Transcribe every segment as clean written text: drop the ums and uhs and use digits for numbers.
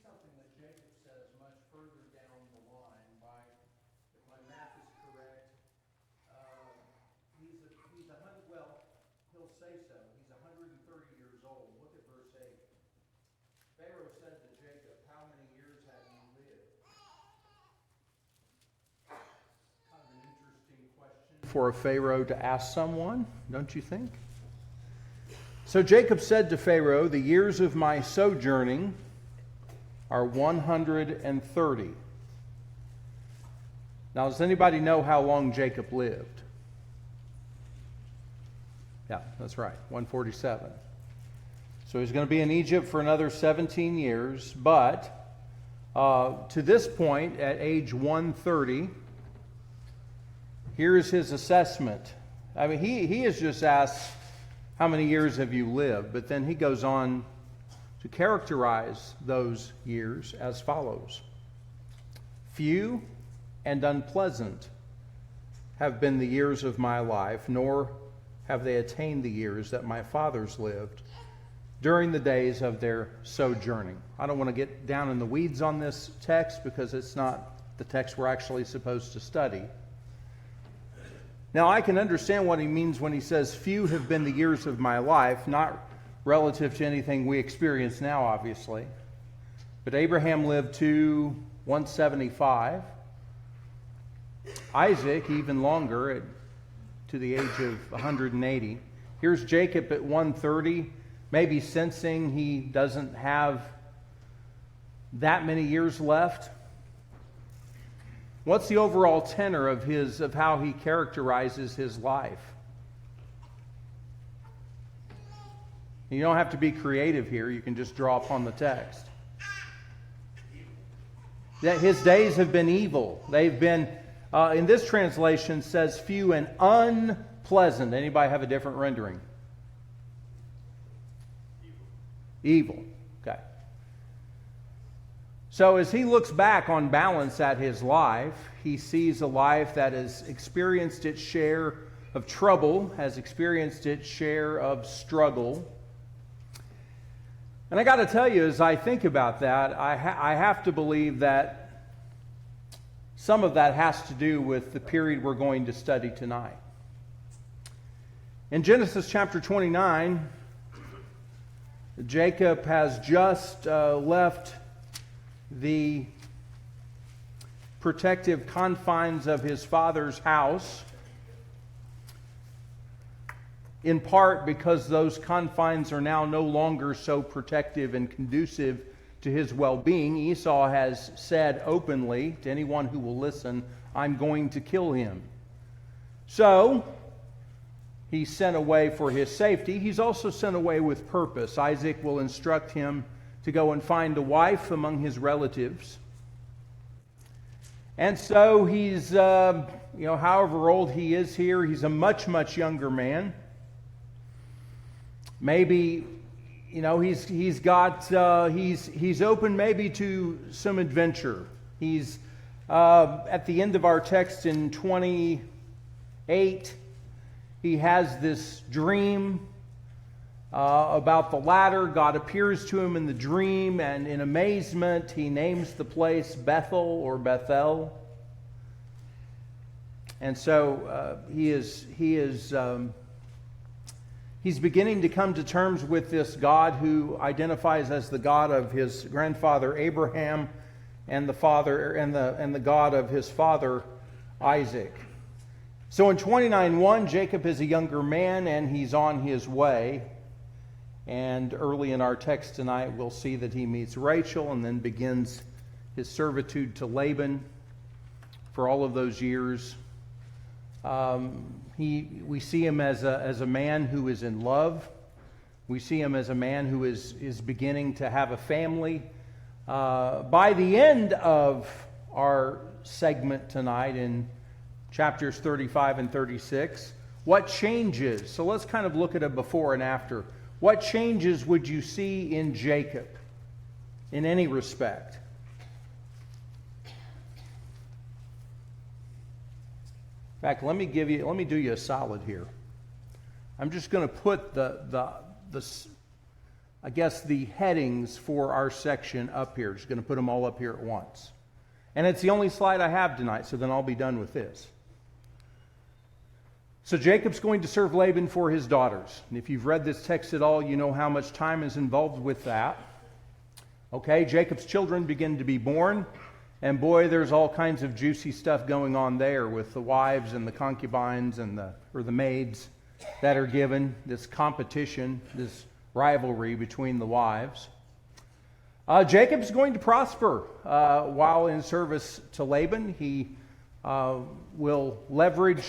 something that Jacob says much further down the line. If my math is correct, he's 100. Well, he'll say so. He's 130 years old. Look at verse 8. Pharaoh said to Jacob, "How many years have you lived?" Kind of an interesting question for a Pharaoh to ask someone, don't you think? So Jacob said to Pharaoh, "The years of my sojourning are 130. Now, does anybody know how long Jacob lived? Yeah, that's right, 147. So he's going to be in Egypt for another 17 years, but to this point, at age 130, here's his assessment. I mean, he has just asked, how many years have you lived? But then he goes on to characterize those years as follows. Few and unpleasant have been the years of my life, nor have they attained the years that my fathers lived during the days of their sojourning. I don't want to get down in the weeds on this text because it's not the text we're actually supposed to study. Now, I can understand what he means when he says, few have been the years of my life, not relative to anything we experience now, obviously. But Abraham lived to 175. Isaac, even longer, to the age of 180. Here's Jacob at 130, maybe sensing he doesn't have that many years left. What's the overall tenor of how he characterizes his life? You don't have to be creative here. You can just draw upon the text. That his days have been evil. They've been, in this translation, says few and unpleasant. Anybody have a different rendering? Evil. Okay. So as he looks back on balance at his life, he sees a life that has experienced its share of trouble, has experienced its share of struggle. And I got to tell you, as I think about that, I have to believe that some of that has to do with the period we're going to study tonight. In Genesis chapter 29, Jacob has just left the protective confines of his father's house, in part because those confines are now no longer so protective and conducive to his well-being. Esau has said openly to anyone who will listen, "I'm going to kill him." So he's sent away for his safety. He's also sent away with purpose. Isaac will instruct him to go and find a wife among his relatives. And so he's, however old he is here, he's a much, much younger man. Maybe, he's open maybe to some adventure. He's, at the end of our text in 28, he has this dream about the ladder. God appears to him in the dream, and in amazement, he names the place Bethel or Bethel. And so he's beginning to come to terms with this God who identifies as the God of his grandfather Abraham and the God of his father Isaac. So in 29:1, Jacob is a younger man and he's on his way. And early in our text tonight, we'll see that he meets Rachel and then begins his servitude to Laban for all of those years. We see him as a man who is in love. We see him as a man who is beginning to have a family. By the end of our segment tonight in chapters 35 and 36, what changes? So let's kind of look at a before and after. What changes would you see in Jacob in any respect? In fact, let me do you a solid here. I'm just going to put the I guess, the headings for our section up here. Just going to put them all up here at once. And it's the only slide I have tonight, so then I'll be done with this. So Jacob's going to serve Laban for his daughters. And if you've read this text at all, you know how much time is involved with that. Okay, Jacob's children begin to be born. And boy, there's all kinds of juicy stuff going on there with the wives and the concubines and the maids that are given, this competition, this rivalry between the wives. Jacob's going to prosper while in service to Laban. He will leverage,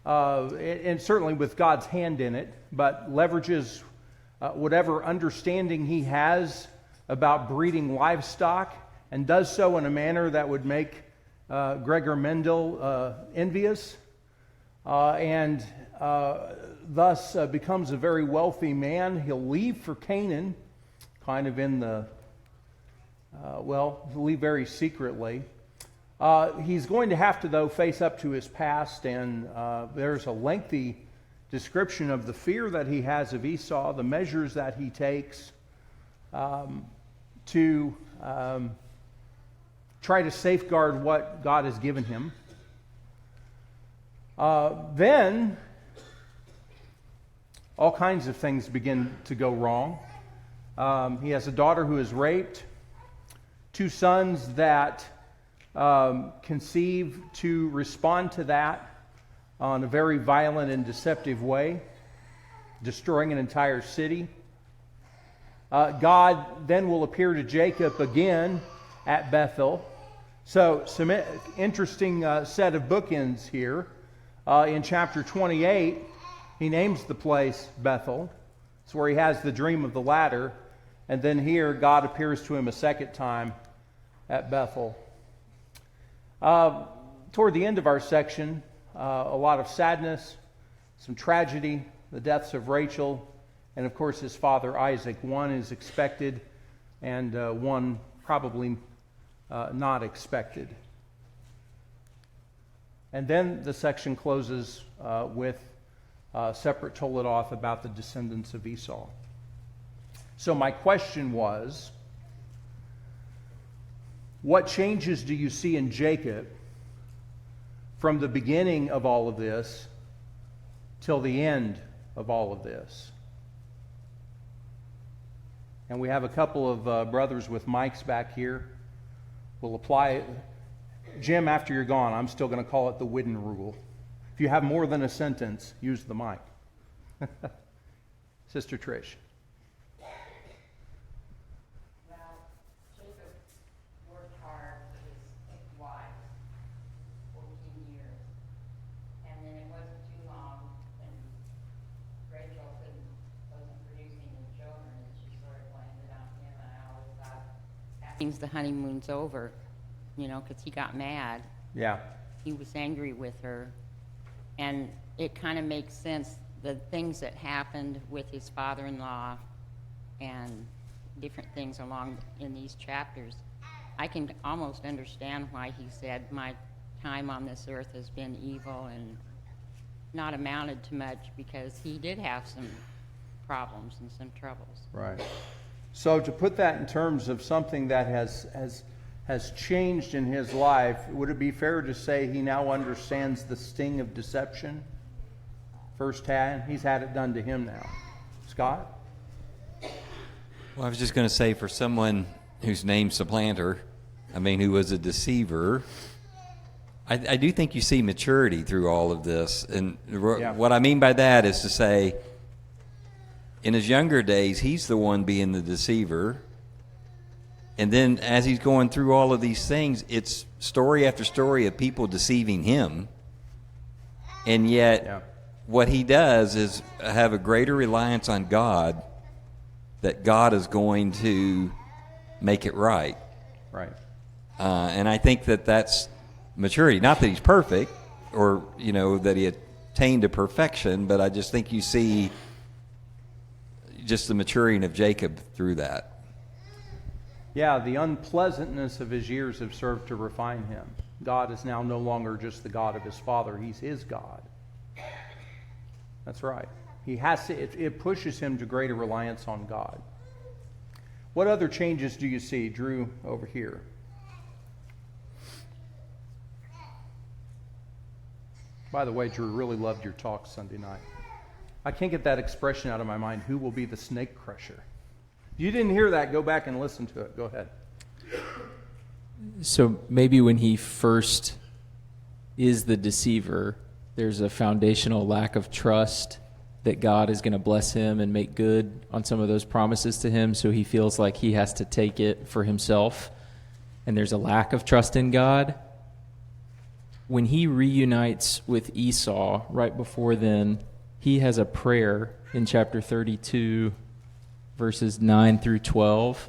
and certainly with God's hand in it, but leverages whatever understanding he has about breeding livestock, and does so in a manner that would make Gregor Mendel envious, and thus becomes a very wealthy man. He'll leave for Canaan, kind of in the, he'll leave very secretly. He's going to have to, though, face up to his past, and there's a lengthy description of the fear that he has of Esau, the measures that he takes to try to safeguard what God has given him. Then, all kinds of things begin to go wrong. He has a daughter who is raped, 2 sons that conceive to respond to that on a very violent and deceptive way, destroying an entire city. God then will appear to Jacob again at Bethel. So, some interesting set of bookends here. In chapter 28, he names the place Bethel. It's where he has the dream of the ladder. And then here, God appears to him a second time at Bethel. Toward the end of our section, a lot of sadness, some tragedy, the deaths of Rachel, and of course his father Isaac. One is expected, and one probably not expected. And then the section closes with a separate Toledoth about the descendants of Esau. So my question was, what changes do you see in Jacob from the beginning of all of this till the end of all of this? And we have a couple of brothers with mics back here. We'll apply it. Jim, after you're gone, I'm still going to call it the Widden rule. If you have more than a sentence, use the mic. Sister Trish. Well, Jacob worked hard for his wife, 14 years. And then it wasn't too long when Rachel wasn't producing the children, and she sort of blamed it on him. And I always thought, that means the honeymoon's over. Because he got mad. Yeah. He was angry with her. And it kind of makes sense, the things that happened with his father-in-law and different things along in these chapters. I can almost understand why he said, my time on this earth has been evil and not amounted to much, because he did have some problems and some troubles. Right. So to put that in terms of something that has changed in his life, would it be fair to say he now understands the sting of deception firsthand? He's had it done to him now. Scott? Well, I was just going to say, for someone who's named supplanter, who was a deceiver, I do think you see maturity through all of this. And what I mean by that is to say, in his younger days, he's the one being the deceiver. And then as he's going through all of these things, it's story after story of people deceiving him. And yet, what he does is have a greater reliance on God, that God is going to make it right. Right. And I think that that's maturity. Not that he's perfect, or, that he attained to perfection, but I just think you see just the maturing of Jacob through that. Yeah, the unpleasantness of his years have served to refine him. God is now no longer just the God of his father. He's his God. That's right. He has to, it pushes him to greater reliance on God. What other changes do you see, Drew, over here? By the way, Drew, really loved your talk Sunday night. I can't get that expression out of my mind, who will be the snake crusher? If you didn't hear that, go back and listen to it. Go ahead. So maybe when he first is the deceiver, there's a foundational lack of trust that God is going to bless him and make good on some of those promises to him, so he feels like he has to take it for himself, and there's a lack of trust in God. When he reunites with Esau right before then, he has a prayer in chapter 32, verses 9 through 12,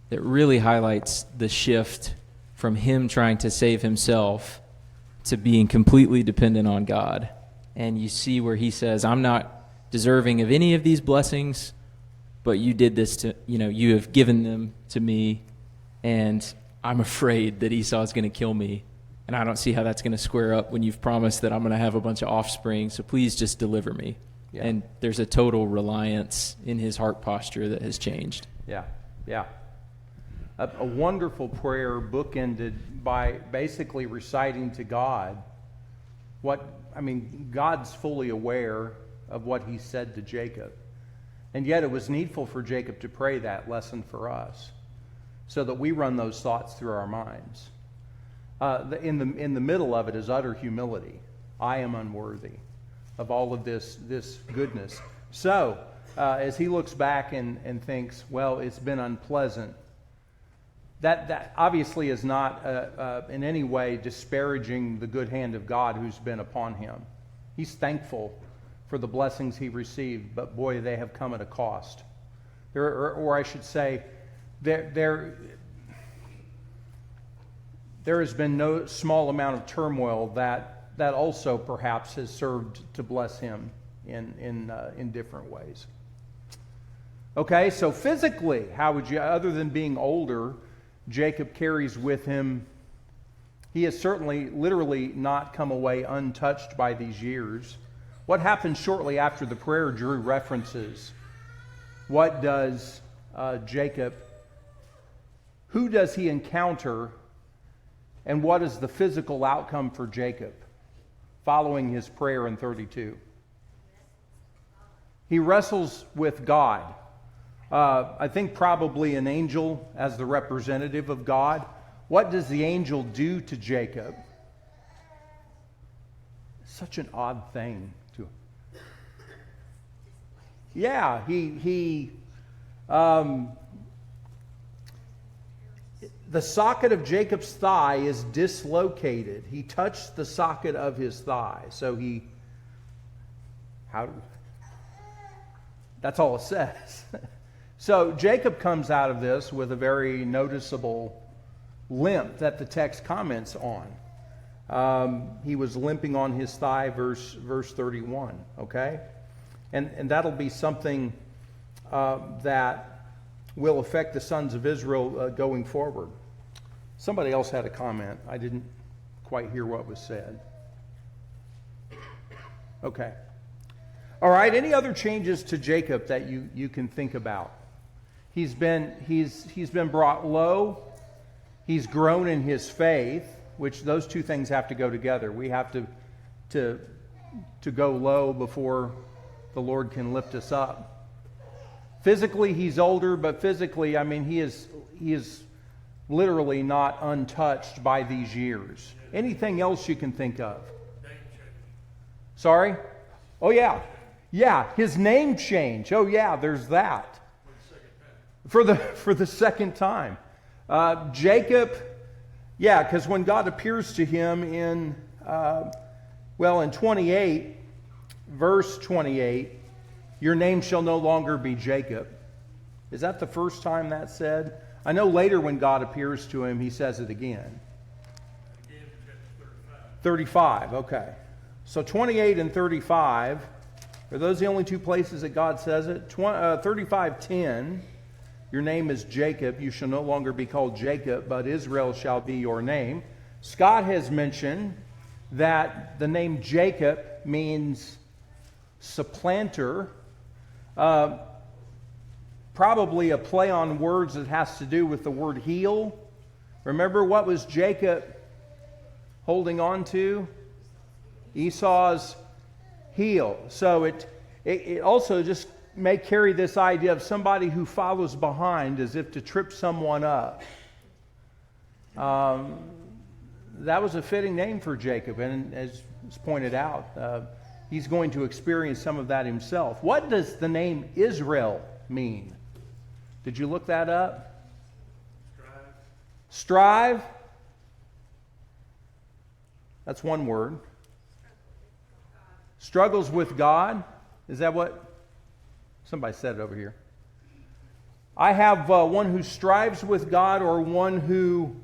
that really highlights the shift from him trying to save himself to being completely dependent on God. And you see where he says, I'm not deserving of any of these blessings, but you did this to, you have given them to me, and I'm afraid that Esau is going to kill me. And I don't see how that's going to square up when you've promised that I'm going to have a bunch of offspring, so please just deliver me. Yeah. And there's a total reliance in his heart posture that has changed. Yeah. A wonderful prayer bookended by basically reciting to God God's fully aware of what he said to Jacob. And yet it was needful for Jacob to pray that lesson for us so that we run those thoughts through our minds. In the middle of it is utter humility. I am unworthy of all of this goodness. So, as he looks back and thinks, well, it's been unpleasant, that obviously is not in any way disparaging the good hand of God who's been upon him. He's thankful for the blessings he received, but boy, they have come at a cost. Or I should say, there has been no small amount of turmoil that also perhaps has served to bless him in different ways. Okay, so physically, how would you, other than being older, Jacob carries with him, he has certainly literally not come away untouched by these years. What happens shortly after the prayer Drew references? What does Jacob, who does he encounter, and what is the physical outcome for Jacob following his prayer in 32? He wrestles with God. I think probably an angel as the representative of God. What does the angel do to Jacob? Such an odd thing to him. Yeah, the socket of Jacob's thigh is dislocated. He touched the socket of his thigh. So that's all it says. So Jacob comes out of this with a very noticeable limp that the text comments on. He was limping on his thigh, verse 31, okay? And that'll be something that will affect the sons of Israel going forward. Somebody else had a comment. I didn't quite hear what was said. Okay. All right, any other changes to Jacob that you can think about? He's been brought low. He's grown in his faith, which those two things have to go together. We have to go low before the Lord can lift us up. Physically, he's older, but physically, he is literally not untouched by these years. Anything else you can think of? Sorry? Oh, yeah. Yeah, his name change. Oh, yeah, there's that. For the second time. Jacob, yeah, because when God appears to him in 28, verse 28, your name shall no longer be Jacob. Is that the first time that's said? I know later when God appears to him, he says it again. 35, okay. So 28 and 35, are those the only two places that God says it? 35:10, your name is Jacob. You shall no longer be called Jacob, but Israel shall be your name. Scott has mentioned that the name Jacob means supplanter. probably a play on words that has to do with the word heel. Remember, what was Jacob holding on to? Esau's heel. So it also just may carry this idea of somebody who follows behind as if to trip someone up. That was a fitting name for Jacob, and as was pointed out, he's going to experience some of that himself. What does the name Israel mean? Did you look that up? Strive? That's one word. Struggles with God? Is that what? Somebody said it over here. I have one who strives with God, or one who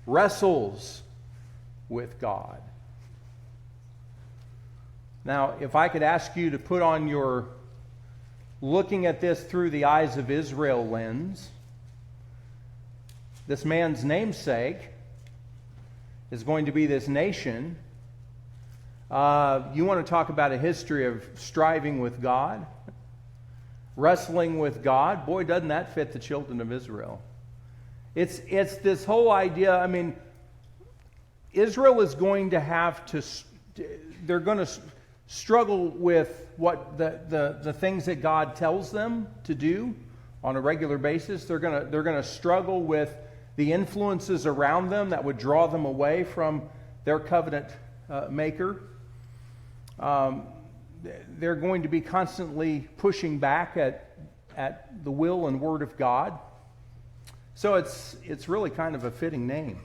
wrestles with God. Now, if I could ask you to put on your looking at this through the eyes of Israel lens, this man's namesake is going to be this nation. You want to talk about a history of striving with God, wrestling with God? Boy, doesn't that fit the children of Israel. It's this whole idea. I mean, Israel is going to have to, they're going to struggle with what the things that God tells them to do on a regular basis. They're going to struggle with the influences around them that would draw them away from their covenant maker. They're going to be constantly pushing back at the will and word of God. So it's really kind of a fitting name.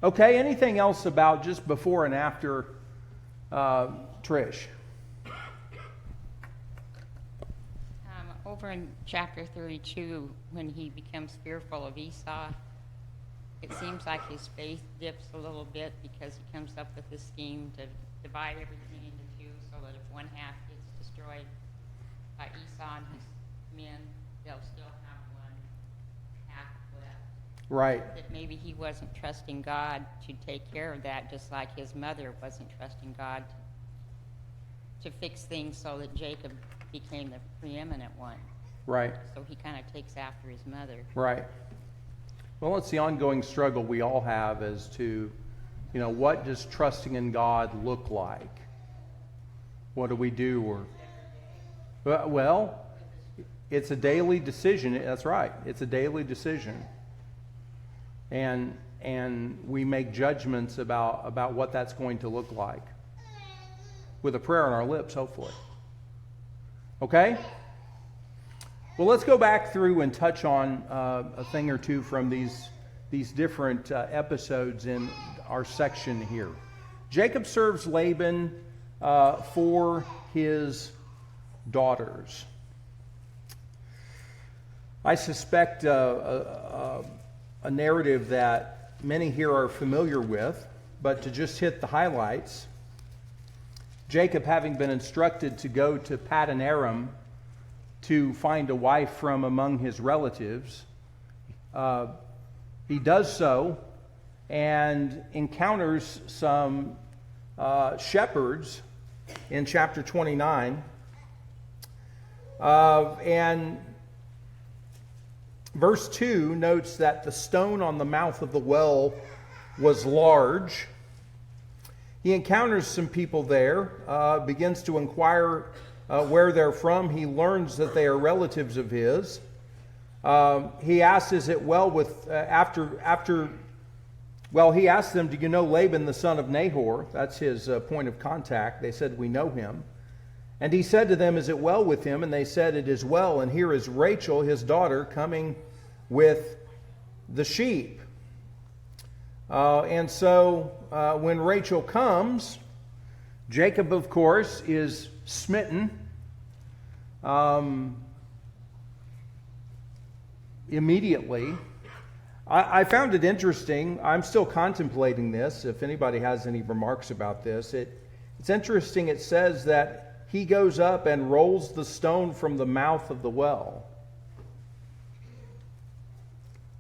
Okay, anything else about just before and after Trish? Over in chapter 32, when he becomes fearful of Esau, it seems like his faith dips a little bit, because he comes up with this scheme to divide everything into two, so that if one half gets destroyed by Esau and his men, they'll still have one half left. Right. That maybe he wasn't trusting God to take care of that, just like his mother wasn't trusting God to fix things so that Jacob became the preeminent one. Right. So he kind of takes after his mother. Right. Well, it's the ongoing struggle we all have as to, what does trusting in God look like? What do we do? Well, it's a daily decision. That's right. It's a daily decision. And we make judgments about what that's going to look like, with a prayer on our lips, hopefully. Okay? Well, let's go back through and touch on a thing or two from these different episodes in our section here. Jacob serves Laban for his daughters. I suspect a narrative that many here are familiar with, but to just hit the highlights. Jacob, having been instructed to go to Paddan Aram to find a wife from among his relatives, he does so and encounters some shepherds in chapter 29. And verse 2 notes that the stone on the mouth of the well was large. He encounters some people there, begins to inquire where they're from. He learns that they are relatives of his. He asks, is it well with, he asked them, do you know Laban the son of Nahor? That's his point of contact. They said, we know him. And he said to them, is it well with him? And they said, it is well. And here is Rachel, his daughter, coming with the sheep. And so when Rachel comes, Jacob, of course, is smitten immediately. I found it interesting. I'm still contemplating this. If anybody has any remarks about this, it's interesting. It says that he goes up and rolls the stone from the mouth of the well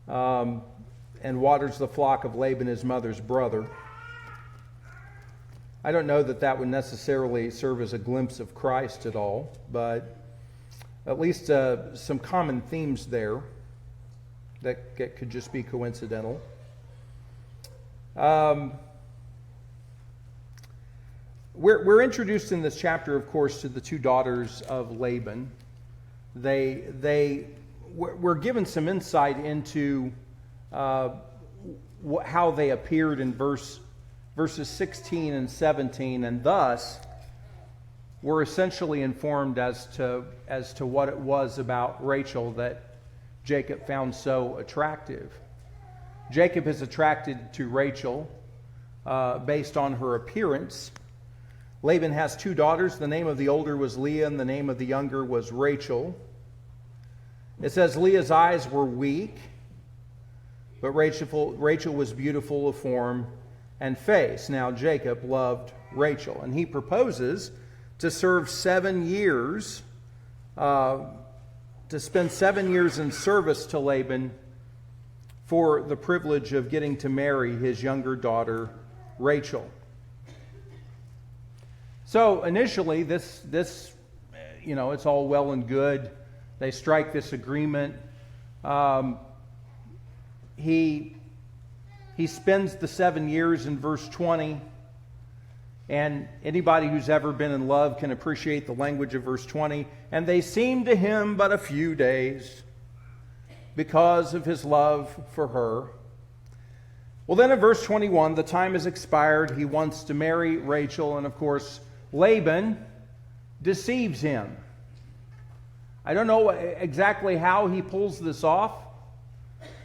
and waters the flock of Laban, his mother's brother. I don't know that would necessarily serve as a glimpse of Christ at all, but at least some common themes there that could just be coincidental. We're introduced in this chapter, of course, to the two daughters of Laban. We're given some insight into how they appeared in verses 16 and 17, and thus we're essentially informed as to what it was about Rachel that Jacob found so attractive. Jacob is attracted to Rachel based on her appearance. Laban has two daughters. The name of the older was Leah, and the name of the younger was Rachel. It says Leah's eyes were weak, but Rachel was beautiful of form and face. Now Jacob loved Rachel, and he proposes to serve 7 years, to spend 7 years in service to Laban for the privilege of getting to marry his younger daughter, Rachel. So initially, this it's all well and good. They strike this agreement. He spends the 7 years in verse 20. And anybody who's ever been in love can appreciate the language of verse 20. And they seemed to him but a few days because of his love for her. Well, then in verse 21, the time has expired. He wants to marry Rachel. And of course, Laban deceives him. I don't know exactly how he pulls this off,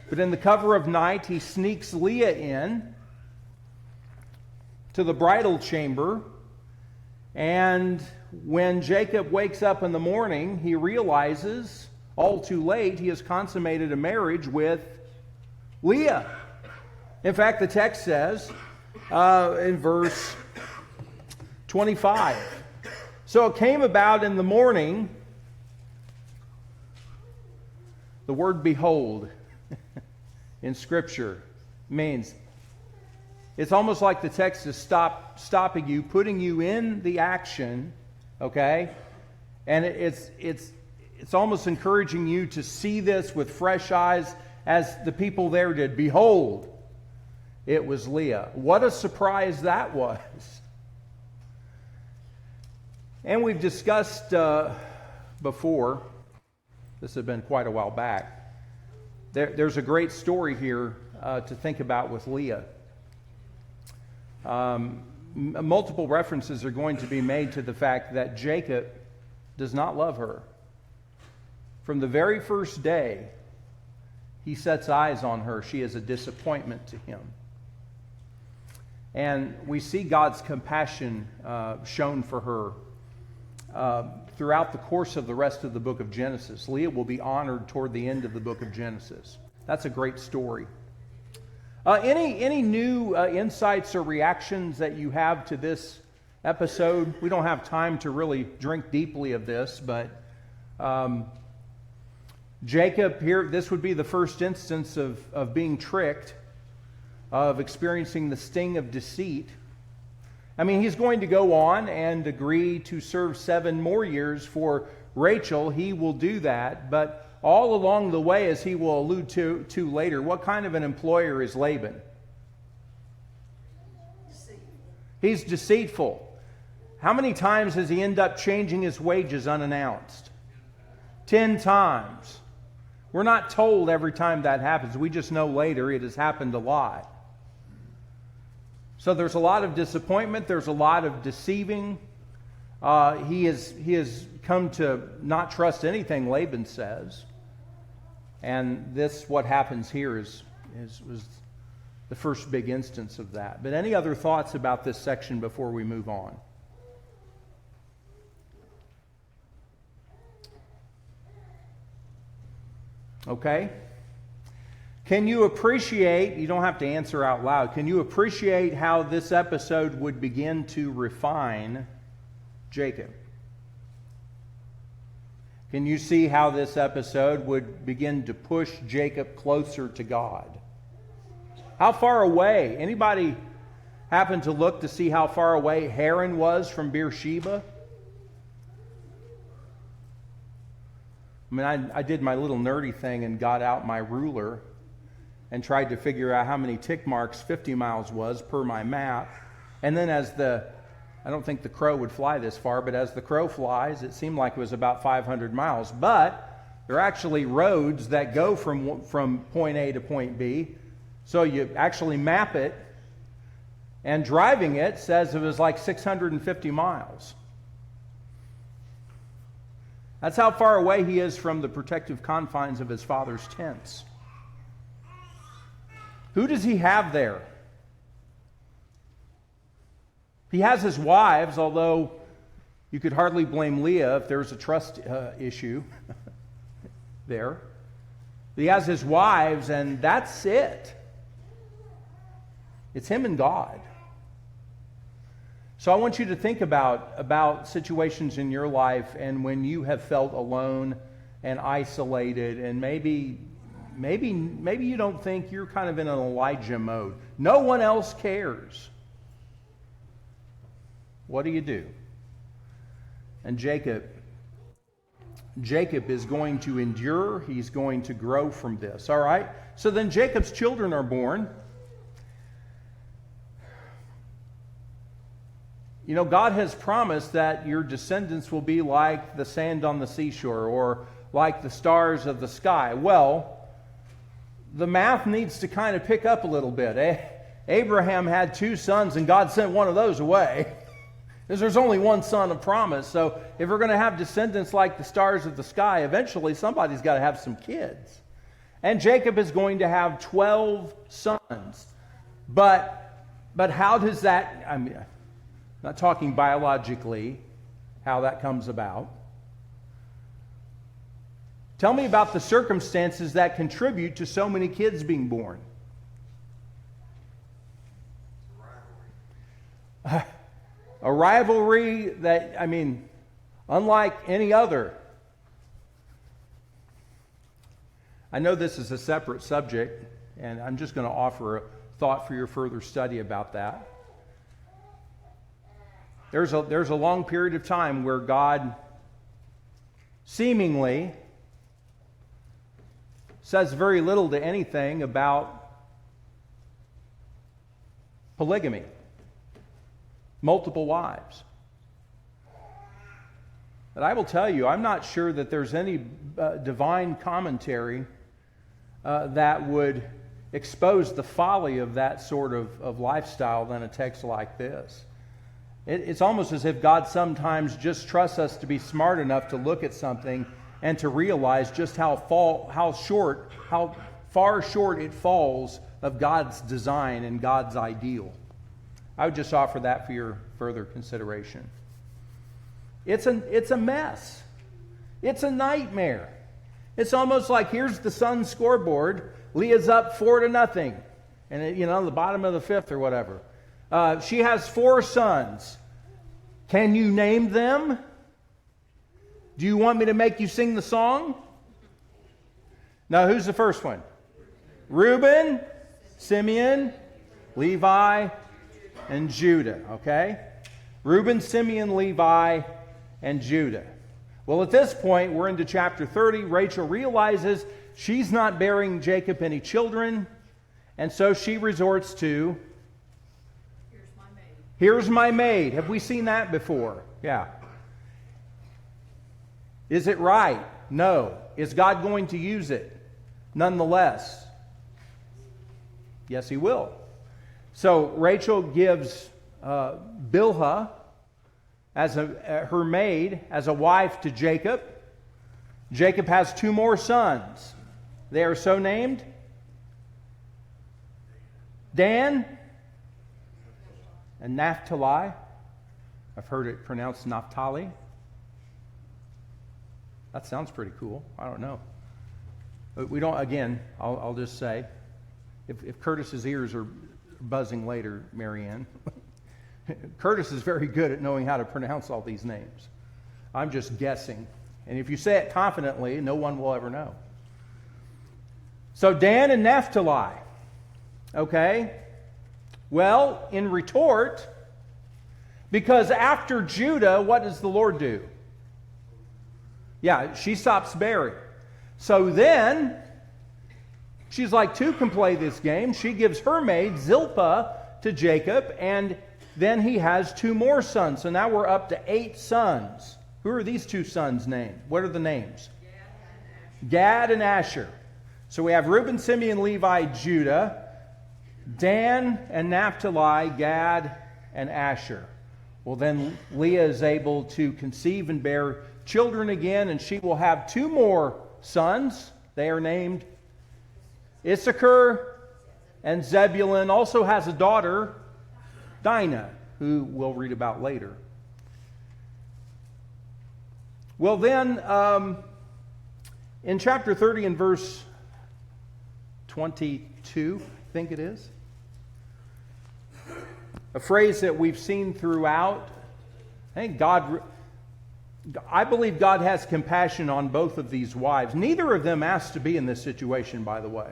but in the cover of night, he sneaks Leah in to the bridal chamber, and when Jacob wakes up in the morning, he realizes, all too late, he has consummated a marriage with Leah. In fact, the text says in verse 25, so it came about in the morning. The word behold in Scripture means it's almost like the text is stopping you, putting you in the action, okay? And it's almost encouraging you to see this with fresh eyes as the people there did. Behold, it was Leah. What a surprise that was. And we've discussed before, this had been quite a while back, there's a great story here to think about with Leah. Multiple references are going to be made to the fact that Jacob does not love her. From the very first day he sets eyes on her, she is a disappointment to him. And we see God's compassion shown for her throughout the course of the rest of the book of Genesis. Leah will be honored toward the end of the book of Genesis. That's a great story. Any new insights or reactions that you have to this episode? We don't have time to really drink deeply of this, but Jacob here, this would be the first instance of being tricked, of experiencing the sting of deceit. I mean, he's going to go on and agree to serve 7 more years for Rachel. He will do that, but all along the way, as he will allude to later, what kind of an employer is Laban? He's deceitful. How many times does he end up changing his wages unannounced? 10 times. We're not told every time that happens. We just know later it has happened a lot. So there's a lot of disappointment. There's a lot of deceiving. He has come to not trust anything Laban says. And what happens here was the first big instance of that. But any other thoughts about this section before we move on? Okay. Can you appreciate, you don't have to answer out loud, can you appreciate how this episode would begin to refine Jacob? Can you see how this episode would begin to push Jacob closer to God? How far away? Anybody happen to look to see how far away Haran was from Beersheba? I mean, I did my little nerdy thing and got out my ruler and tried to figure out how many tick marks 50 miles was per my map. And then I don't think the crow would fly this far, but as the crow flies, it seemed like it was about 500 miles. But there are actually roads that go from point A to point B. So you actually map it, and driving it says it was like 650 miles. That's how far away he is from the protective confines of his father's tents. Who does he have there? He has his wives, although you could hardly blame Leah if there's a trust issue there. He has his wives, and that's it. It's him and God. So I want you to think about situations in your life and when you have felt alone and isolated, and maybe you don't think you're kind of in an Elijah mode. No one else cares. What do you do? And Jacob is going to endure. He's going to grow from this. All right? So then Jacob's children are born. You know, God has promised that your descendants will be like the sand on the seashore or like the stars of the sky. Well, the math needs to kind of pick up a little bit. Abraham had 2 sons, and God sent one of those away. Because there's only one son of promise. So if we're going to have descendants like the stars of the sky, eventually somebody's got to have some kids. And Jacob is going to have 12 sons. But how does that, I mean, not talking biologically, how that comes about. Tell me about the circumstances that contribute to so many kids being born. A rivalry that, I mean, unlike any other. I know this is a separate subject, and I'm just going to offer a thought for your further study about that. There's a long period of time where God seemingly says very little to anything about polygamy, multiple wives. But I will tell you, I'm not sure that there's any divine commentary that would expose the folly of that sort of lifestyle than a text like this. It's almost as if God sometimes just trusts us to be smart enough to look at something and to realize just how far short it falls of God's design and God's ideal. I would just offer that for your further consideration. It's a mess. It's a nightmare. It's almost like here's the Sun scoreboard. Leah's up 4-0, and the bottom of the 5th or whatever. She has 4 sons. Can you name them? Do you want me to make you sing the song? Now, who's the first one? Reuben, Simeon, Levi, and Judah. Okay? Reuben, Simeon, Levi, and Judah. Well, at this point, we're into chapter 30. Rachel realizes she's not bearing Jacob any children, and so she resorts to, here's my maid. Have we seen that before? Yeah. Is it right? No. Is God going to use it? Nonetheless. Yes, he will. So Rachel gives Bilhah as her maid, as a wife to Jacob. Jacob has 2 more sons. They are so named. Dan and Naphtali. I've heard it pronounced Naphtali. That sounds pretty cool. I don't know. But we don't, again, I'll just say, if Curtis's ears are buzzing later, Marianne, Curtis is very good at knowing how to pronounce all these names. I'm just guessing. And if you say it confidently, no one will ever know. So Dan and Naphtali. Okay? Well, in retort, because after Judah, what does the Lord do? Yeah, she stops bearing. So then, she's like, two can play this game. She gives her maid, Zilpah, to Jacob, and then he has two more sons. So now we're up to 8 sons. Who are these 2 sons named? What are the names? Gad and Asher. So we have Reuben, Simeon, Levi, Judah, Dan and Naphtali, Gad and Asher. Well, then Leah is able to conceive and bear children again, and she will have 2 more sons. They are named Issachar and Zebulun. Also has a daughter, Dinah, who we'll read about later. Well, then, in chapter 30 and verse 22, I think it is, a phrase that we've seen throughout. I believe God has compassion on both of these wives. Neither of them asked to be in this situation, by the way.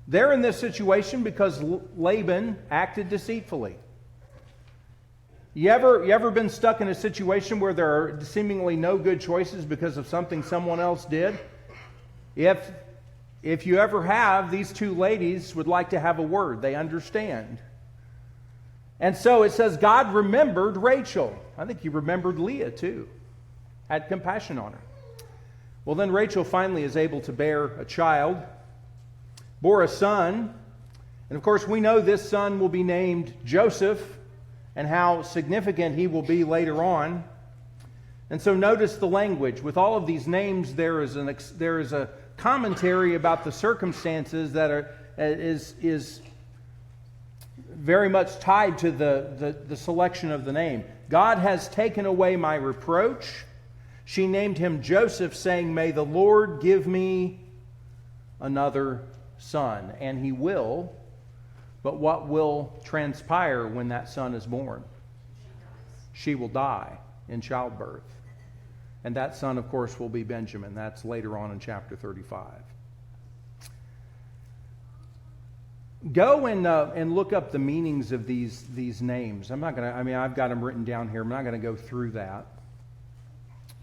They're in this situation because Laban acted deceitfully. You ever been stuck in a situation where there are seemingly no good choices because of something someone else did? If you ever have, these 2 ladies would like to have a word. They understand. And so it says God remembered Rachel. I think he remembered Leah too. Had compassion on her. Well, then Rachel finally is able to bear a child. Bore a son. And of course we know this son will be named Joseph, and how significant he will be later on. And so notice the language. With all of these names, there is a commentary about the circumstances that is very much tied to the selection of the name. God has taken away my reproach. She named him Joseph, saying, "May the Lord give me another son." And he will. But what will transpire when that son is born? She will die in childbirth. And that son, of course, will be Benjamin. That's later on in chapter 35. Go and look up the meanings of these names. I've got them written down here. I'm not going to go through that.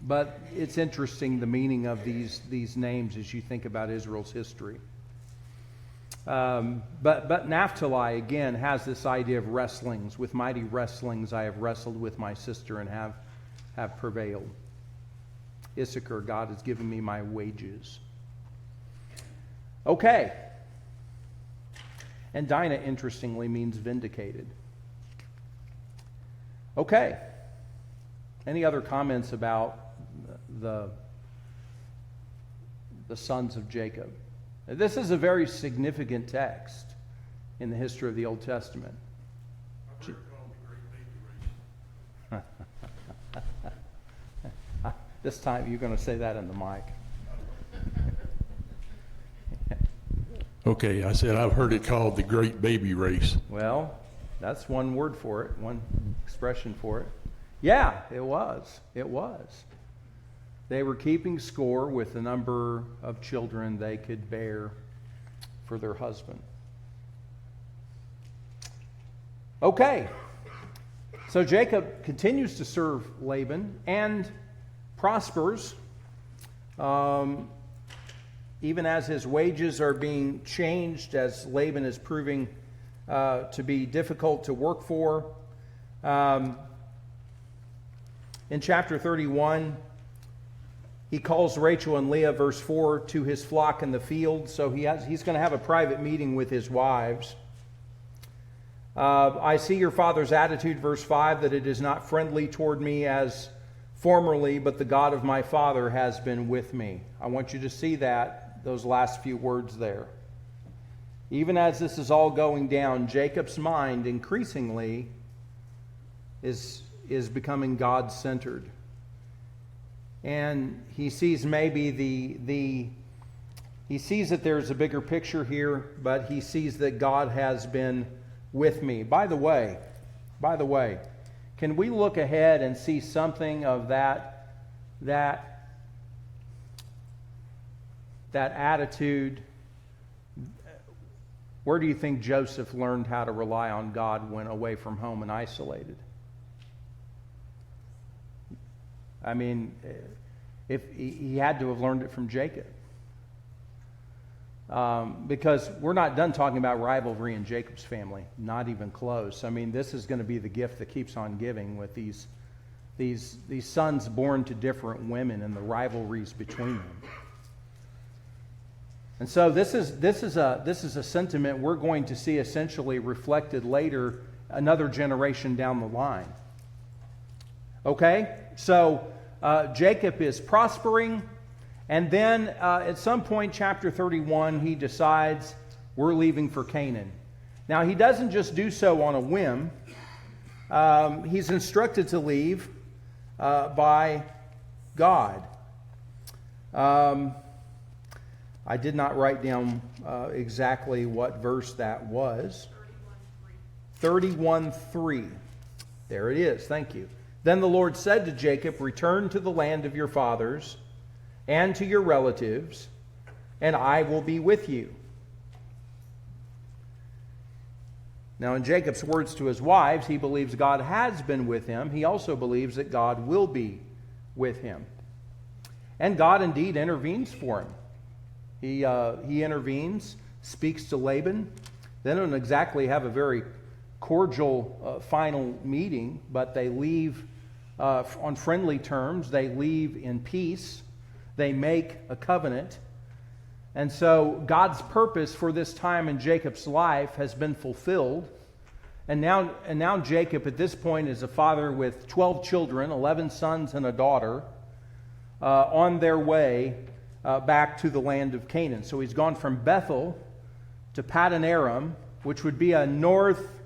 But it's interesting, the meaning of these names as you think about Israel's history. But Naphtali, again, has this idea of wrestlings. With mighty wrestlings I have wrestled with my sister and have prevailed. Issachar, God has given me my wages. Okay. And Dinah, interestingly, means vindicated. Okay. Any other comments about the sons of Jacob? This is a very significant text in the history of the Old Testament. I've heard it called the Great Baby Race. This time you're going to say that in the mic. Okay, I said I've heard it called the Great Baby Race. Well, that's one word for it, one expression for it. Yeah, it was. It was. They were keeping score with the number of children they could bear for their husband. Okay. So Jacob continues to serve Laban and prospers, even as his wages are being changed, as Laban is proving to be difficult to work for. In chapter 31, he calls Rachel and Leah, verse 4, to his flock in the field. So he's going to have a private meeting with his wives. I see your father's attitude, verse 5, that it is not friendly toward me as formerly, but the God of my father has been with me. I want you to see those last few words there. Even as this is all going down, Jacob's mind increasingly is becoming God-centered. And he sees maybe he sees that there's a bigger picture here, but he sees that God has been with me. By the way, can we look ahead and see something of that attitude? Where do you think Joseph learned how to rely on God when away from home and isolated? I mean, if he had to have learned it from Jacob. Because we're not done talking about rivalry in Jacob's family, not even close. I mean, this is going to be the gift that keeps on giving with these sons born to different women and the rivalries between them. And so this is a sentiment we're going to see essentially reflected later, another generation down the line. Okay, so Jacob is prospering. And then at some point, chapter 31, he decides we're leaving for Canaan. Now, he doesn't just do so on a whim. He's instructed to leave by God. I did not write down exactly what verse that was. 31:3. There it is. Thank you. Then the Lord said to Jacob, return to the land of your fathers and to your relatives, and I will be with you. Now, in Jacob's words to his wives, he believes God has been with him. He also believes that God will be with him. And God indeed intervenes for him. He intervenes, speaks to Laban. They don't exactly have a very cordial final meeting, but they leave on friendly terms. They leave in peace. They make a covenant. And so God's purpose for this time in Jacob's life has been fulfilled. And now Jacob at this point is a father with 12 children, 11 sons and a daughter, on their way back to the land of Canaan. So he's gone from Bethel to Paddan Aram, which would be a north,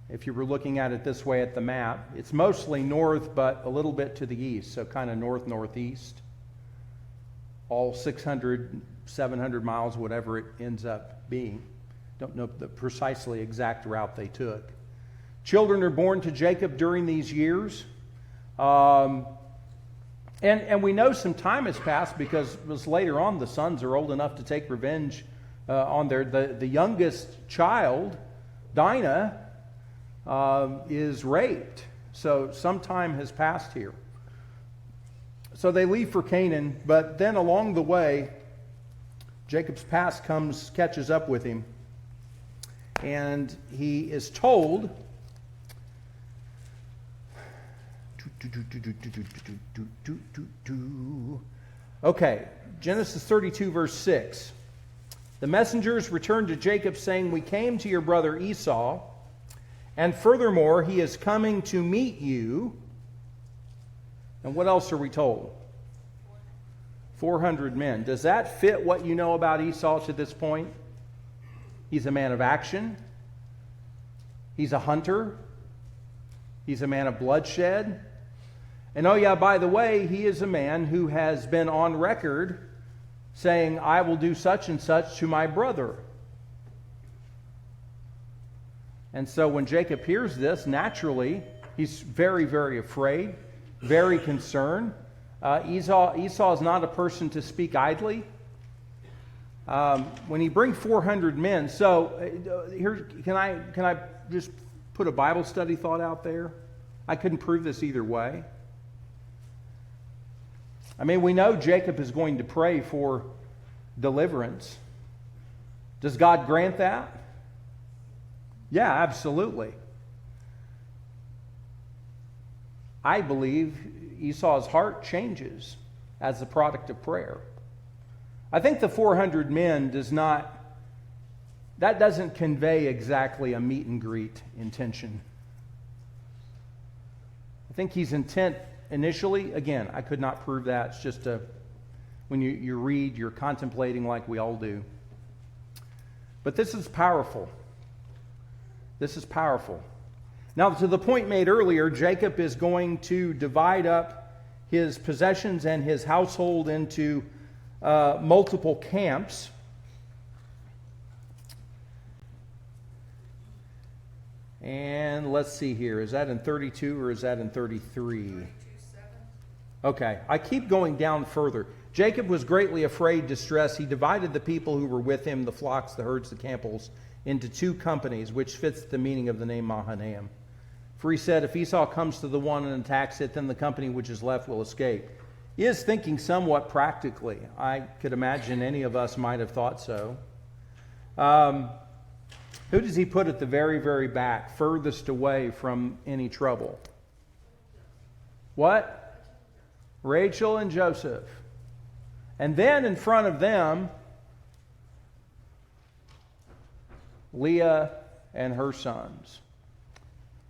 if you were looking at it this way at the map, it's mostly north but a little bit to the east, so kind of north-northeast. All 600, 700 miles, whatever it ends up being. Don't know the precisely exact route they took. Children are born to Jacob during these years. And we know some time has passed because it was later on the sons are old enough to take revenge on the youngest child, Dinah, is raped. So some time has passed here. So they leave for Canaan, but then along the way, Jacob's past catches up with him. And he is told, okay, Genesis 32, verse 6. The messengers returned to Jacob, saying, we came to your brother Esau, and furthermore, he is coming to meet you. And what else are we told? 400 men. Does that fit what you know about Esau to this point? He's a man of action. He's a hunter. He's a man of bloodshed. And oh yeah, by the way, he is a man who has been on record saying, I will do such and such to my brother. And so when Jacob hears this, naturally, he's very, very afraid. Very concerned. Esau is not a person to speak idly. When he brings 400 men, so here can I just put a Bible study thought out there? I couldn't prove this either way. I mean, we know Jacob is going to pray for deliverance. Does God grant that? Yeah, absolutely. I believe Esau's heart changes as a product of prayer. I think the 400 men doesn't convey exactly a meet and greet intention. I think he's intent initially, again, I could not prove that. It's just when you read, you're contemplating like we all do. But this is powerful. This is powerful. Now, to the point made earlier, Jacob is going to divide up his possessions and his household into multiple camps. And let's see here. Is that in 32 or is that in 33? Okay, I keep going down further. Jacob was greatly afraid, distressed. He divided the people who were with him, the flocks, the herds, the Kemples, into two companies, which fits the meaning of the name Mahanaim. For he said, if Esau comes to the one and attacks it, then the company which is left will escape. He is thinking somewhat practically. I could imagine any of us might have thought so. Who does he put at the very, very back, furthest away from any trouble? What? Rachel and Joseph. And then in front of them, Leah and her sons.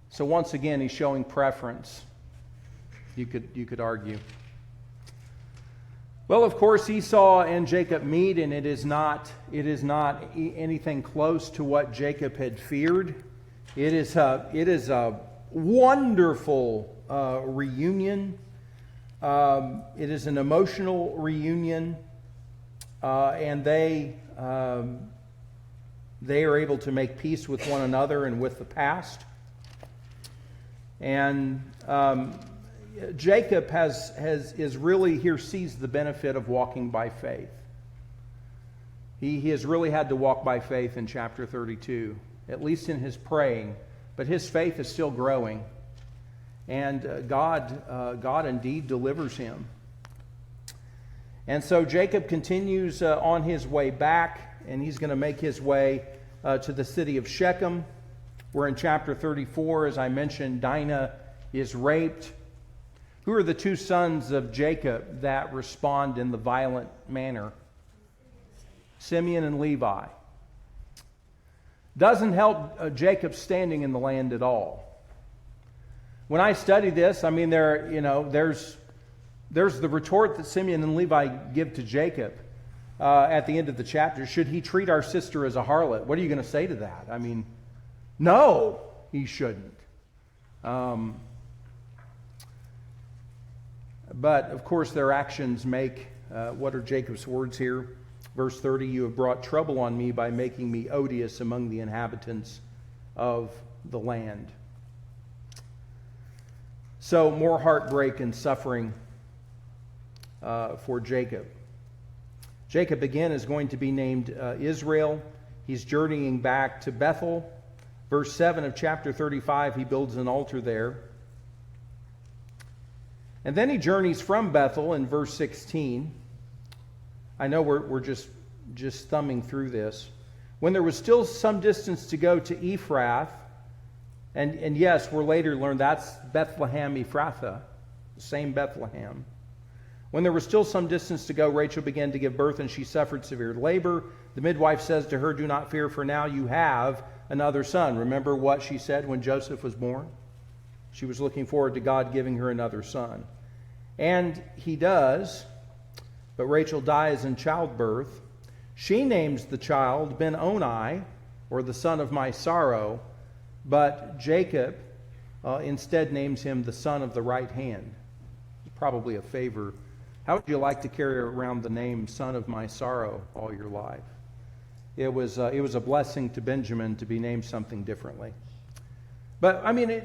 So once again, he's showing preference. You could argue. Well, of course, Esau and Jacob meet, and it is not anything close to what Jacob had feared. It is a wonderful reunion. It is an emotional reunion, and they are able to make peace with one another and with the past. And Jacob is really here, sees the benefit of walking by faith. He has really had to walk by faith in chapter 32, at least in his praying, but his faith is still growing. And God indeed delivers him. And so Jacob continues on his way back, and he's going to make his way to the city of Shechem, where in chapter 34, as I mentioned, Dinah is raped. Who are the two sons of Jacob that respond in the violent manner? Simeon and Levi. Doesn't help Jacob standing in the land at all. When I study this, I mean, there's the retort that Simeon and Levi give to Jacob at the end of the chapter. Should he treat our sister as a harlot? What are you going to say to that? I mean, no, he shouldn't. But, of course, their actions make, what are Jacob's words here? Verse 30, you have brought trouble on me by making me odious among the inhabitants of the land. So, more heartbreak and suffering for Jacob. Jacob, again, is going to be named Israel. He's journeying back to Bethel. Verse 7 of chapter 35, he builds an altar there. And then he journeys from Bethel in verse 16. I know we're just thumbing through this. When there was still some distance to go to Ephrath, and yes, we'll later learn that's Bethlehem Ephrathah, the same Bethlehem. When there was still some distance to go, Rachel began to give birth, and she suffered severe labor. The midwife says to her, do not fear, for now you have another son. Remember what she said when Joseph was born? She was looking forward to God giving her another son. And he does, but Rachel dies in childbirth. She names the child Ben-Oni, or the son of my sorrow, but Jacob instead names him the son of the right hand. Probably a favor. How would you like to carry around the name son of my sorrow all your life? It was a blessing to Benjamin to be named something differently. But, I mean,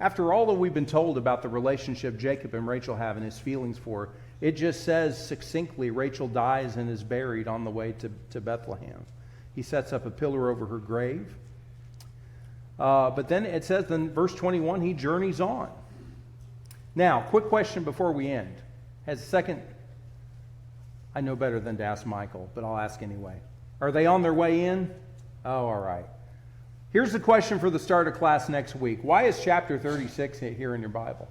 after all that we've been told about the relationship Jacob and Rachel have and his feelings for her, it just says succinctly, Rachel dies and is buried on the way to Bethlehem. He sets up a pillar over her grave. But then it says in verse 21, he journeys on. Now, quick question before we end. I know better than to ask Michael, but I'll ask anyway. Are they on their way in? Oh, all right. Here's the question for the start of class next week. Why is chapter 36 here in your Bible?